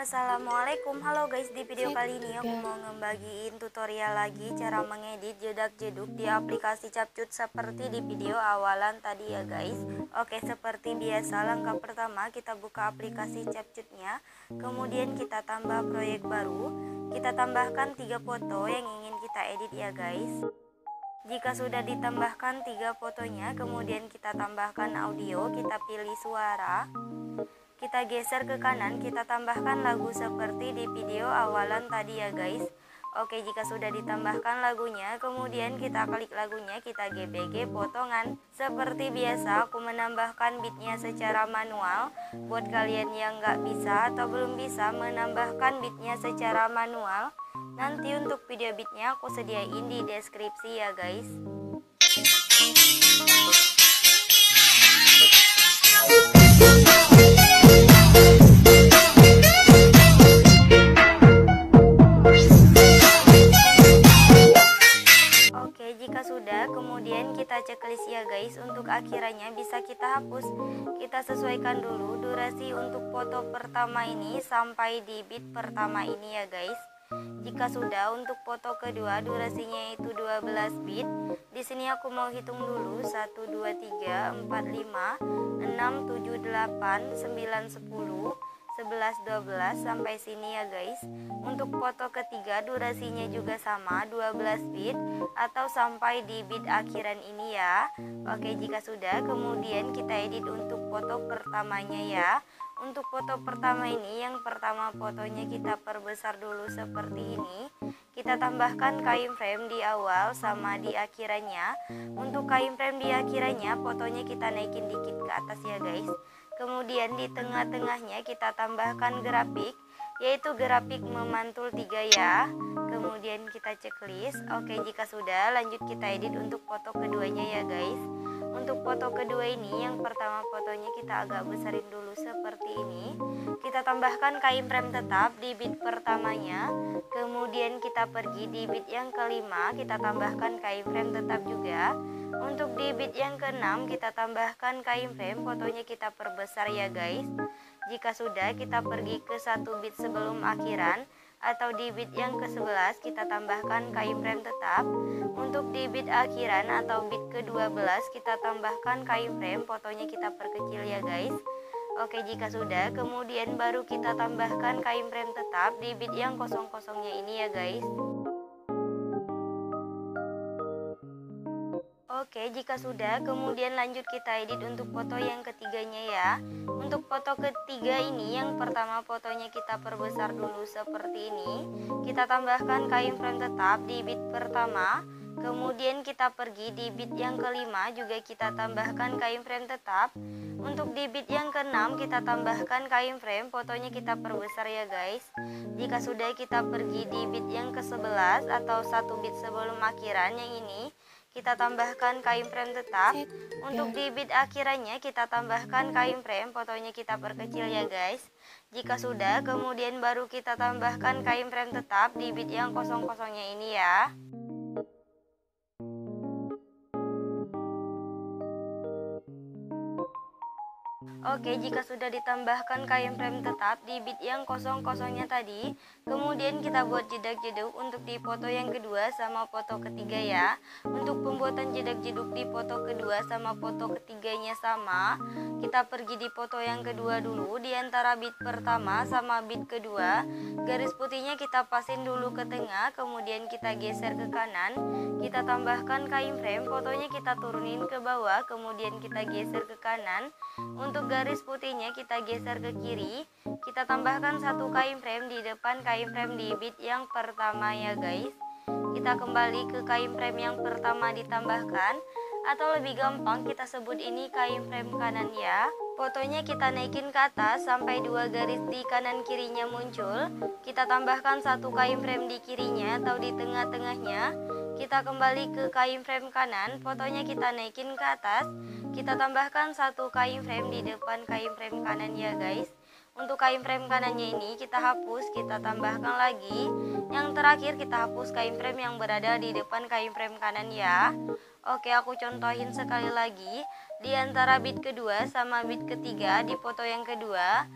Assalamualaikum, halo guys. Di video kali ini aku mau ngebagiin tutorial lagi cara mengedit jedak-jeduk di aplikasi Capcut seperti di video awalan tadi ya guys. Oke, seperti biasa langkah pertama kita buka aplikasi Capcutnya, kemudian kita tambah proyek baru, kita tambahkan 3 foto yang ingin kita edit ya guys. Jika sudah ditambahkan 3 fotonya, kemudian kita tambahkan audio, kita pilih suara, kita geser ke kanan, kita tambahkan lagu seperti di video awalan tadi ya guys. Oke, jika sudah ditambahkan lagunya, kemudian kita klik lagunya, kita gbg potongan. Seperti biasa aku menambahkan beatnya secara manual. Buat kalian yang nggak bisa atau belum bisa menambahkan beatnya secara manual, nanti untuk video beatnya aku sediain di deskripsi ya guys. Jika sudah, kemudian kita checklist ya guys. Untuk akhirannya bisa kita hapus. Kita sesuaikan dulu durasi untuk foto pertama ini sampai di beat pertama ini ya guys. Jika sudah, untuk foto kedua durasinya itu 12 bit. Di sini aku mau hitung dulu 1 2 3 4 5 6 7 8 9 10 11 12 sampai sini ya guys. Untuk foto ketiga durasinya juga sama 12 bit atau sampai di bit akhiran ini ya. Oke, jika sudah, kemudian kita edit untuk foto pertamanya ya. Untuk foto pertama ini, yang pertama fotonya kita perbesar dulu seperti ini. Kita tambahkan keyframe di awal sama di akhirannya. Untuk keyframe di akhirannya, fotonya kita naikin dikit ke atas ya guys. Kemudian di tengah-tengahnya kita tambahkan grafik, yaitu grafik memantul 3 ya. Kemudian kita checklist. Oke, jika sudah, lanjut kita edit untuk foto keduanya ya guys. Untuk foto kedua ini, yang pertama fotonya kita agak besarin dulu seperti ini. Kita tambahkan keyframe tetap di bit pertamanya. Kemudian kita pergi di bit yang kelima, kita tambahkan keyframe tetap juga. Untuk di bit yang keenam kita tambahkan keyframe, fotonya kita perbesar ya guys. Jika sudah, kita pergi ke 1 bit sebelum akhiran atau di bit yang ke-11 kita tambahkan keyframe tetap. Untuk di bit akhiran atau bit ke-12 kita tambahkan keyframe, fotonya kita perkecil ya guys. Oke, jika sudah, kemudian baru kita tambahkan keyframe tetap di bit yang kosong-kosongnya ini ya guys. Oke, jika sudah, kemudian lanjut kita edit untuk foto yang ketiganya ya. Untuk foto ketiga ini, yang pertama fotonya kita perbesar dulu seperti ini. Kita tambahkan keyframe tetap di bit pertama. Kemudian kita pergi di bit yang kelima, juga kita tambahkan keyframe tetap. Untuk di bit yang keenam kita tambahkan keyframe, fotonya kita perbesar ya guys. Jika sudah, kita pergi di bit yang ke-11 atau 1 bit sebelum akhiran yang ini. Kita tambahkan keyframe tetap. Untuk di bit akhirannya kita tambahkan keyframe, fotonya kita perkecil ya guys. Jika sudah, kemudian baru kita tambahkan keyframe tetap di bit yang kosong-kosongnya ini ya. Oke, jika sudah ditambahkan keyframe tetap di bit yang kosong-kosongnya tadi, kemudian kita buat jedak-jeduk untuk di foto yang kedua sama foto ketiga ya. Untuk pembuatan jedak-jeduk di foto kedua sama foto ketiganya sama, kita pergi di foto yang kedua dulu. Di antara bit pertama sama bit kedua, garis putihnya kita pasin dulu ke tengah, kemudian kita geser ke kanan. Kita tambahkan keyframe, fotonya kita turunin ke bawah, kemudian kita geser ke kanan. Untuk garis putihnya kita geser ke kiri. Kita tambahkan 1 keyframe di depan keyframe di bit yang pertama ya guys. Kita kembali ke keyframe yang pertama ditambahkan, atau lebih gampang kita sebut ini keyframe kanan ya. Fotonya kita naikin ke atas sampai 2 garis di kanan kirinya muncul. Kita tambahkan 1 keyframe di kirinya atau di tengah-tengahnya. Kita kembali ke kain frame kanan, fotonya kita naikin ke atas. Kita tambahkan satu kain frame di depan kain frame kanan ya guys. Untuk kain frame kanannya ini kita hapus, kita tambahkan lagi. Yang terakhir kita hapus kain frame yang berada di depan kain frame kanan ya. Oke, aku contohin sekali lagi. Di antara bit kedua sama bit ketiga di foto yang kedua,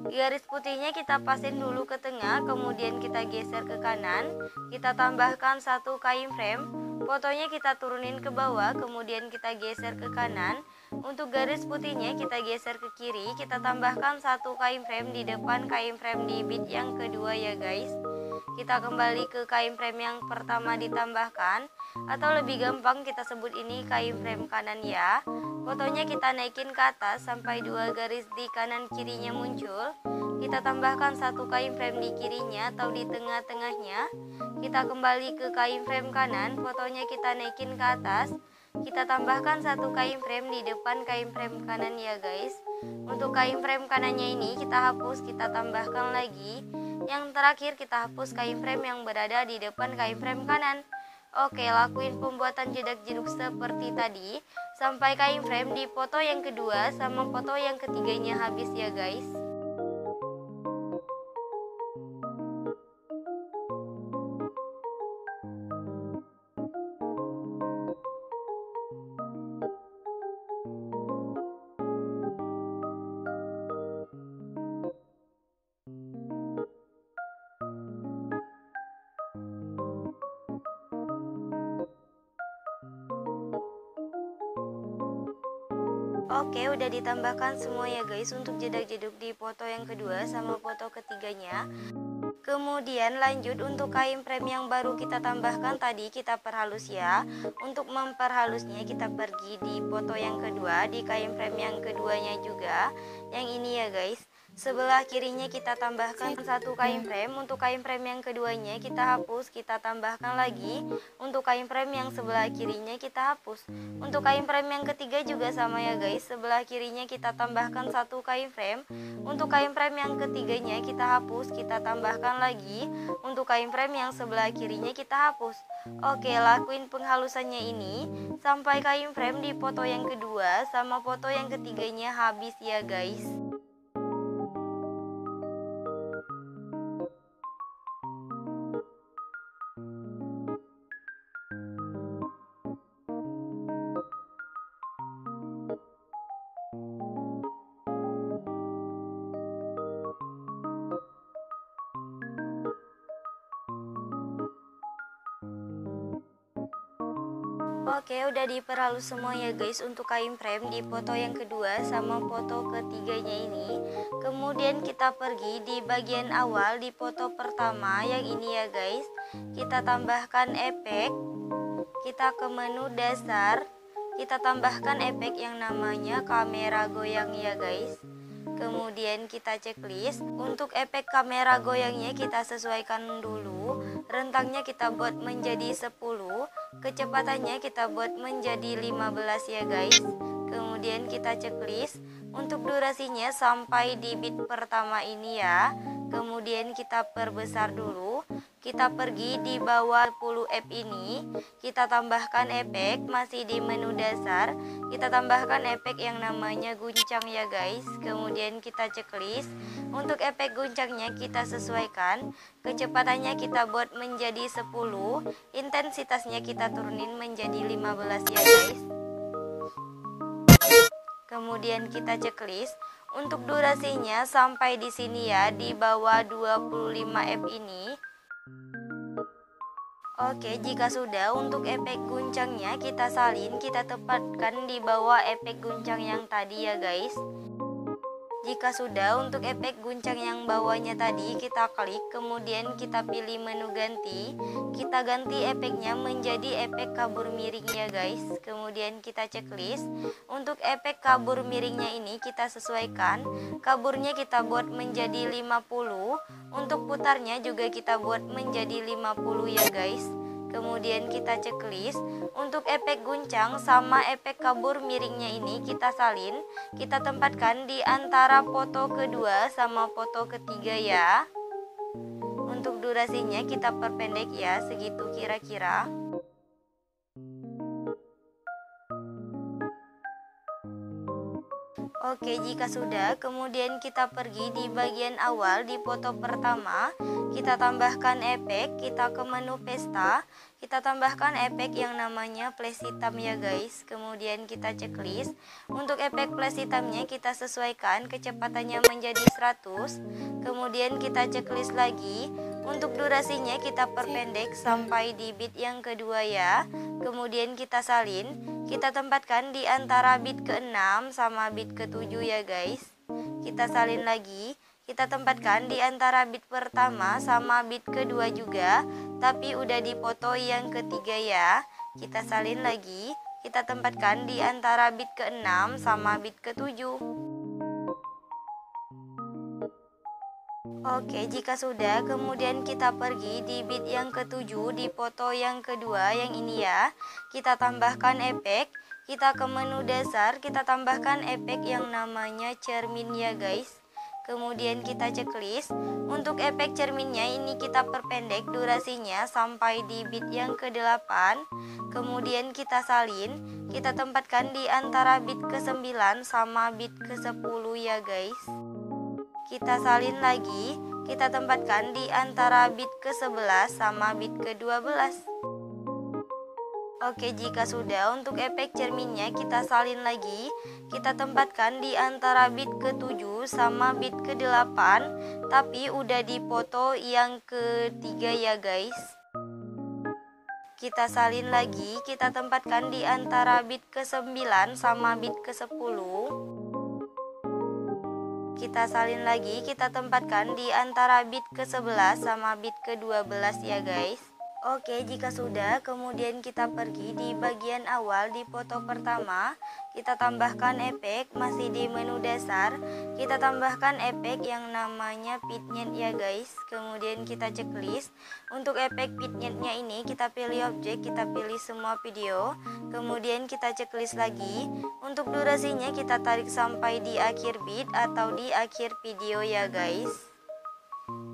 garis putihnya kita pasin dulu ke tengah, kemudian kita geser ke kanan. Kita tambahkan satu kain frame, fotonya kita turunin ke bawah, kemudian kita geser ke kanan. Untuk garis putihnya kita geser ke kiri, kita tambahkan satu kain frame di depan kain frame di bit yang kedua ya guys. Kita kembali ke kain frame yang pertama ditambahkan, atau lebih gampang kita sebut ini kain frame kanan ya. Fotonya kita naikin ke atas sampai dua garis di kanan kirinya muncul. Kita tambahkan satu kain frame di kirinya atau di tengah-tengahnya. Kita kembali ke kain frame kanan, fotonya kita naikin ke atas. Kita tambahkan satu kain frame di depan kain frame kanan ya guys. Untuk kain frame kanannya ini kita hapus, kita tambahkan lagi. Yang terakhir kita hapus kain frame yang berada di depan kain frame kanan. Oke, lakuin pembuatan jedak-jeduk seperti tadi sampai kain frame di foto yang kedua sama foto yang ketiganya habis ya guys. Oke, udah ditambahkan semua ya guys untuk jedak-jeduk di foto yang kedua sama foto ketiganya. Kemudian lanjut untuk kain frame yang baru kita tambahkan tadi, kita perhalus ya. Untuk memperhalusnya kita pergi di foto yang kedua, di kain frame yang keduanya juga, yang ini ya guys. Sebelah kirinya kita tambahkan satu kain frame. Untuk kain frame yang keduanya kita hapus, kita tambahkan lagi. Untuk kain frame yang sebelah kirinya kita hapus. Untuk kain frame yang ketiga juga sama ya guys. Sebelah kirinya kita tambahkan satu kain frame. Untuk kain frame yang ketiganya kita hapus, kita tambahkan lagi. Untuk kain frame yang sebelah kirinya kita hapus. Oke, lakuin penghalusannya ini sampai kain frame di foto yang kedua sama foto yang ketiganya habis ya guys. Oke, udah diperhalus semua ya guys untuk kain frame di foto yang kedua sama foto ketiganya ini. Kemudian kita pergi di bagian awal di foto pertama yang ini ya guys. Kita tambahkan efek. Kita ke menu dasar. Kita tambahkan efek yang namanya kamera goyang ya guys. Kemudian kita checklist. Untuk efek kamera goyangnya kita sesuaikan dulu. Rentangnya kita buat menjadi 10. Kecepatannya kita buat menjadi 15 ya guys. Kemudian kita checklist. Untuk durasinya sampai di bit pertama ini ya. Kemudian kita perbesar dulu. Kita pergi di bawah 10F ini. Kita tambahkan efek, masih di menu dasar. Kita tambahkan efek yang namanya guncang ya guys. Kemudian kita checklist. Untuk efek guncangnya kita sesuaikan. Kecepatannya kita buat menjadi 10. Intensitasnya kita turunin menjadi 15 ya guys. Kemudian kita checklist. Untuk durasinya sampai di sini ya, di bawah 25F ini. Oke, jika sudah, untuk efek guncangnya kita salin, kita tempatkan di bawah efek guncang yang tadi ya guys. Jika sudah, untuk efek guncang yang bawahnya tadi kita klik, kemudian kita pilih menu ganti. Kita ganti efeknya menjadi efek kabur miring ya guys. Kemudian kita checklist. Untuk efek kabur miringnya ini kita sesuaikan. Kaburnya kita buat menjadi 50. Untuk putarnya juga kita buat menjadi 50 ya guys. Kemudian kita checklist. Untuk efek guncang sama efek kabur miringnya ini kita salin. Kita tempatkan di antara foto kedua sama foto ketiga ya. Untuk durasinya kita perpendek ya, segitu kira-kira. Oke, jika sudah, kemudian kita pergi di bagian awal di foto pertama, kita tambahkan efek, kita ke menu pesta, kita tambahkan efek yang namanya flash hitam ya guys. Kemudian kita checklist. Untuk efek flash hitamnya kita sesuaikan kecepatannya menjadi 100. Kemudian kita checklist lagi. Untuk durasinya kita perpendek sampai di bit yang kedua ya. Kemudian kita salin, kita tempatkan di antara bit ke-6 sama bit ke-7 ya guys. Kita salin lagi, kita tempatkan di antara bit pertama sama bit kedua juga, tapi udah di foto yang ketiga ya. Kita salin lagi, kita tempatkan di antara bit ke-6 sama bit ke-7. Oke, jika sudah, kemudian kita pergi di bit yang ke-7 di foto yang kedua yang ini ya. Kita tambahkan efek, kita ke menu dasar, kita tambahkan efek yang namanya cermin ya guys. Kemudian kita checklist. Untuk efek cerminnya ini kita perpendek durasinya sampai di bit yang ke-8. Kemudian kita salin, kita tempatkan di antara bit ke-9 sama bit ke-10 ya guys. Kita salin lagi, kita tempatkan di antara bit ke-11 sama bit ke-12. Oke, jika sudah, untuk efek cerminnya kita salin lagi, kita tempatkan di antara bit ke-7 sama bit ke-8, tapi udah di foto yang ketiga ya guys. Kita salin lagi, kita tempatkan di antara bit ke-9 sama bit ke-10. Kita salin lagi, kita tempatkan di antara bit ke-11 sama bit ke-12 ya guys. Oke, jika sudah, kemudian kita pergi di bagian awal di foto pertama, kita tambahkan efek, masih di menu dasar, kita tambahkan efek yang namanya vignette ya guys. Kemudian kita checklist. Untuk efek vignette-nya ini kita pilih objek, kita pilih semua video, kemudian kita checklist lagi. Untuk durasinya kita tarik sampai di akhir bit atau di akhir video ya guys.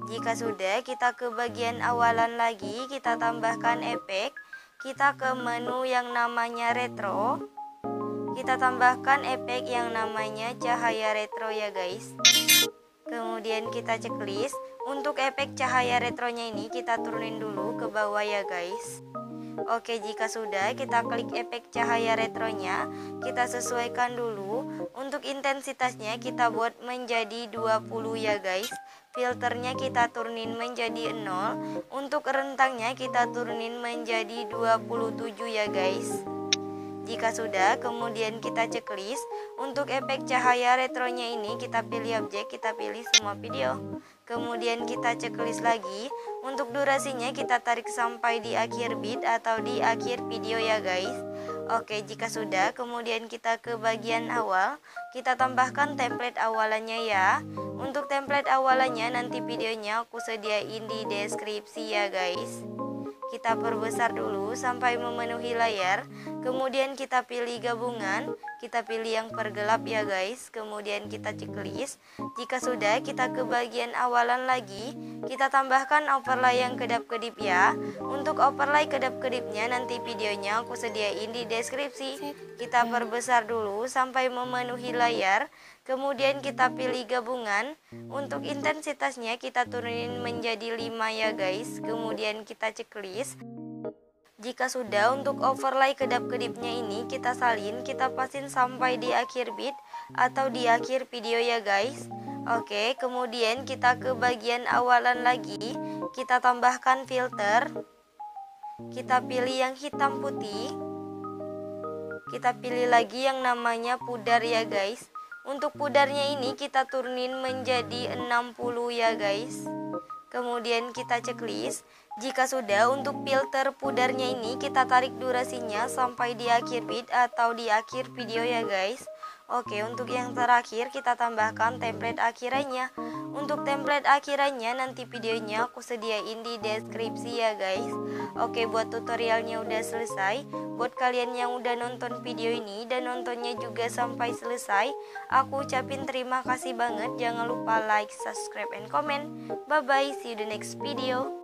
Jika sudah, kita ke bagian awalan lagi, kita tambahkan efek, kita ke menu yang namanya retro, kita tambahkan efek yang namanya cahaya retro ya guys. Kemudian kita checklist. Untuk efek cahaya retronya ini kita turunin dulu ke bawah ya guys. Oke, jika sudah, kita klik efek cahaya retronya, kita sesuaikan dulu. Untuk intensitasnya kita buat menjadi 20 ya guys. Filternya kita turunin menjadi 0. Untuk rentangnya kita turunin menjadi 27 ya guys. Jika sudah, kemudian kita checklist. Untuk efek cahaya retronya ini kita pilih objek, kita pilih semua video. Kemudian kita checklist lagi. Untuk durasinya kita tarik sampai di akhir bit atau di akhir video ya guys. Oke, jika sudah, kemudian kita ke bagian awal, kita tambahkan template awalannya ya. Untuk template awalannya nanti videonya aku sediain di deskripsi ya guys. Kita perbesar dulu sampai memenuhi layar. Kemudian kita pilih gabungan, kita pilih yang pergelap ya guys. Kemudian kita checklist. Jika sudah, kita ke bagian awalan lagi, kita tambahkan overlay yang kedap-kedip ya. Untuk overlay kedap-kedipnya nanti videonya aku sediain di deskripsi. Kita perbesar dulu sampai memenuhi layar. Kemudian kita pilih gabungan. Untuk intensitasnya kita turunin menjadi 5 ya guys. Kemudian kita checklist. Jika sudah, untuk overlay kedap-kedipnya ini kita salin, kita pasin sampai di akhir bit atau di akhir video ya guys. Oke, kemudian kita ke bagian awalan lagi, kita tambahkan filter. Kita pilih yang hitam putih. Kita pilih lagi yang namanya pudar ya guys. Untuk pudarnya ini kita turunin menjadi 60 ya guys. Kemudian kita checklist. Jika sudah, untuk filter pudarnya ini kita tarik durasinya sampai di akhir bit atau di akhir video ya guys. Oke, untuk yang terakhir kita tambahkan template akhirannya. Untuk template akhirannya nanti videonya aku sediain di deskripsi ya guys. Oke, buat tutorialnya udah selesai. Buat kalian yang udah nonton video ini dan nontonnya juga sampai selesai, aku ucapin terima kasih banget. Jangan lupa like, subscribe, and comment. Bye bye, see you the next video.